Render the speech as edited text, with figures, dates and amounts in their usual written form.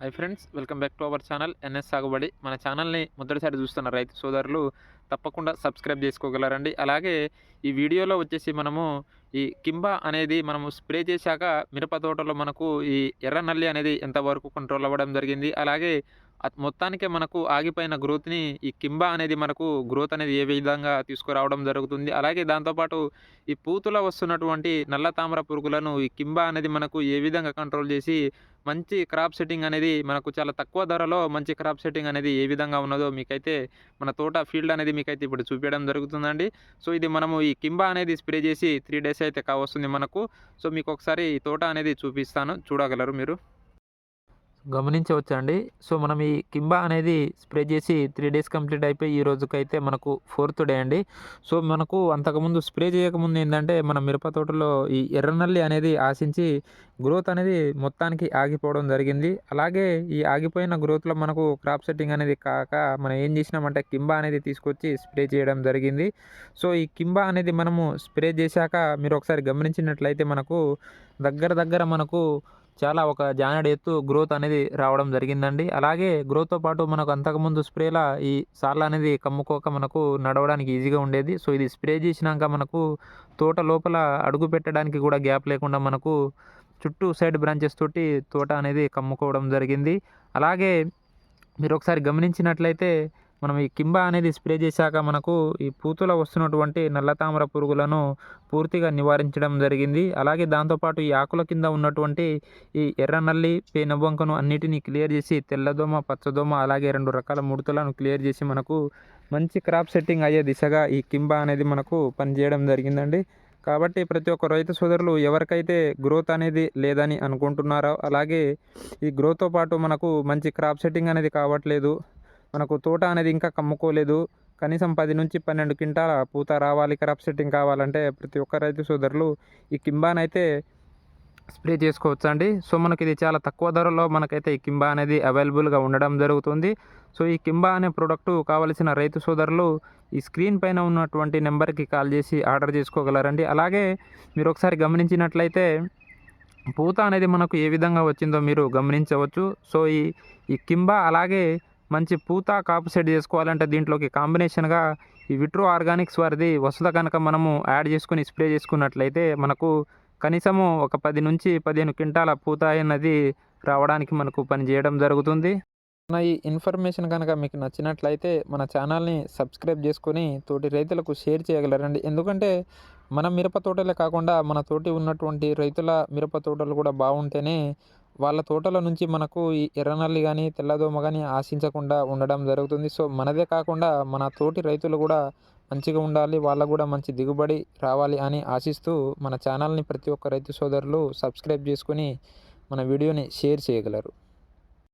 Hi friends, welcome back to our channel NS Sagubadi. మన ఛానల్ని మొదటిసారి చూస్తున్న రైతు సోదరులు తప్పకుండా సబ్స్క్రైబ్ చేసుకోగలరండి. అలాగే ఈ వీడియోలో వచ్చేసి మనము ఈ కింబా అనేది మనము స్ప్రే చేశాక మిరప తోటలో మనకు ఈ ఎర్ర నల్లి అనేది ఎంతవరకు కంట్రోల్ అవ్వడం జరిగింది, అలాగే మొత్తానికే మనకు ఆగిపోయిన గ్రోత్ని ఈ కింబా అనేది మనకు గ్రోత్ అనేది ఏ విధంగా తీసుకురావడం జరుగుతుంది, అలాగే దాంతోపాటు ఈ పూతలో వస్తున్నటువంటి నల్ల తామర పురుగులను ఈ కింబా అనేది మనకు ఏ విధంగా కంట్రోల్ చేసి మంచి క్రాప్ సెట్టింగ్ అనేది మనకు చాలా తక్కువ ధరలో మంచి క్రాప్ సెట్టింగ్ అనేది ఏ విధంగా ఉన్నదో మీకైతే మన తోట ఫీల్డ్ అనేది మీకైతే ఇప్పుడు చూపించడం జరుగుతుందండి. సో ఇది మనము ఈ కింబా అనేది స్ప్రే చేసి 3 డేస్ అయితే కావస్తుంది మనకు. సో మీకు ఒకసారి ఈ తోట అనేది చూపిస్తాను, చూడగలరు మీరు. గమనించవచ్చండి. సో మనం ఈ కింబా అనేది స్ప్రే చేసి 3 డేస్ కంప్లీట్ అయిపోయి ఈ రోజుకైతే మనకు 4th డే అండి. సో మనకు అంతకుముందు స్ప్రే చేయకముందు ఏందంటే మన మిరప తోటలో ఈ ఎర్రనల్లి అనేది ఆశించి గ్రోత్ అనేది మొత్తానికి ఆగిపోవడం జరిగింది. అలాగే ఈ ఆగిపోయిన గ్రోత్‌లో మనకు క్రాప్ సెట్టింగ్ అనేది కాక మనం ఏం చేసినామంటే కింబా అనేది తీసుకొచ్చి స్ప్రే చేయడం జరిగింది. సో ఈ కింబా అనేది మనము స్ప్రే చేశాక మీరు ఒకసారి గమనించినట్లయితే మనకు దగ్గర దగ్గర మనకు చాలా ఒక జానెడు ఎత్తు గ్రోత్ అనేది రావడం జరిగిందండి. అలాగే గ్రోత్‌తో పాటు మనకు అంతకుముందు స్ప్రేలా ఈ సార్లు అనేది కమ్ముకోక మనకు నడవడానికి ఈజీగా ఉండేది. సో ఇది స్ప్రే చేసినాక మనకు తోట లోపల అడుగు పెట్టడానికి కూడా గ్యాప్ లేకుండా మనకు చుట్టూ సైడ్ బ్రాంచెస్ తోటి తోట అనేది కమ్ముకోవడం జరిగింది. అలాగే మీరు ఒకసారి గమనించినట్లయితే మనం ఈ కింబా అనేది స్ప్రే చేశాక మనకు ఈ పూతలో వస్తున్నటువంటి నల్ల తామర పురుగులను పూర్తిగా నివారించడం జరిగింది. అలాగే దాంతోపాటు ఈ ఆకుల కింద ఉన్నటువంటి ఈ ఎర్ర నల్లి, పేనుబంకను అన్నిటిని క్లియర్ చేసి తెల్లదోమ, పచ్చదోమ అలాగే 2 రకాల ముడతలను క్లియర్ చేసి మనకు మంచి క్రాప్ సెట్టింగ్ అయ్యే దిశగా ఈ కింబా అనేది మనకు పనిచేయడం జరిగిందండి. కాబట్టి ప్రతి ఒక్క రైతు సోదరులు ఎవరికైతే గ్రోత్ అనేది లేదని అనుకుంటున్నారో, అలాగే ఈ గ్రోత్‌తో పాటు మనకు మంచి క్రాప్ సెట్టింగ్ అనేది కావట్లేదు, మనకు తోట అనేది ఇంకా కమ్ముకోలేదు, కనీసం 10-12 క్వింటాల పూత రావాలి, క్రాప్ సెట్టింగ్ కావాలంటే ప్రతి ఒక్క రైతు సోదరులు ఈ కింబానైతే స్ప్రే చేసుకోవచ్చండి. సో మనకిది చాలా తక్కువ ధరలో మనకైతే ఈ కింబా అనేది అవైలబుల్‌గా ఉండడం జరుగుతుంది. సో ఈ కింబా అనే ప్రొడక్టు కావలసిన రైతు సోదరులు ఈ స్క్రీన్ పైన ఉన్నటువంటి నెంబర్‌కి కాల్ చేసి ఆర్డర్ చేసుకోగలరండి. అలాగే మీరు ఒకసారి గమనించినట్లయితే పూత అనేది మనకు ఏ విధంగా వచ్చిందో మీరు గమనించవచ్చు. సో ఈ కింబా అలాగే మంచి పూత కాపు సెట్ చేసుకోవాలంటే దీంట్లోకి కాంబినేషన్‌గా ఈ విట్రో ఆర్గానిక్స్ వారిది వసుధ కనుక మనము యాడ్ చేసుకొని స్ప్రే చేసుకున్నట్లయితే మనకు కనీసము ఒక 10-15 క్వింటాల పూత అన్నది రావడానికి మనకు పనిచేయడం జరుగుతుంది. మన ఈ ఇన్ఫర్మేషన్ కనుక మీకు నచ్చినట్లయితే మన ఛానల్‌ని సబ్స్క్రైబ్ చేసుకొని తోటి రైతులకు షేర్ చేయగలరండి. ఎందుకంటే మన మిరప తోటలే కాకుండా మన తోటి ఉన్నటువంటి రైతుల మిరప తోటలు కూడా బాగుంటేనే వాళ్ళ తోటల నుంచి మనకు ఈ ఎర్రనల్లి గానీ, తెల్లదోమ గానీ ఆశించకుండా ఉండడం జరుగుతుంది. సో మనదే కాకుండా మన తోటి రైతులు కూడా మంచిగా ఉండాలి, వాళ్ళకు కూడా మంచి దిగుబడి రావాలి అని ఆశిస్తూ మన ఛానల్‌ని ప్రతి ఒక్క రైతు సోదరులు సబ్స్క్రైబ్ చేసుకొని మన వీడియోని షేర్ చేయగలరు.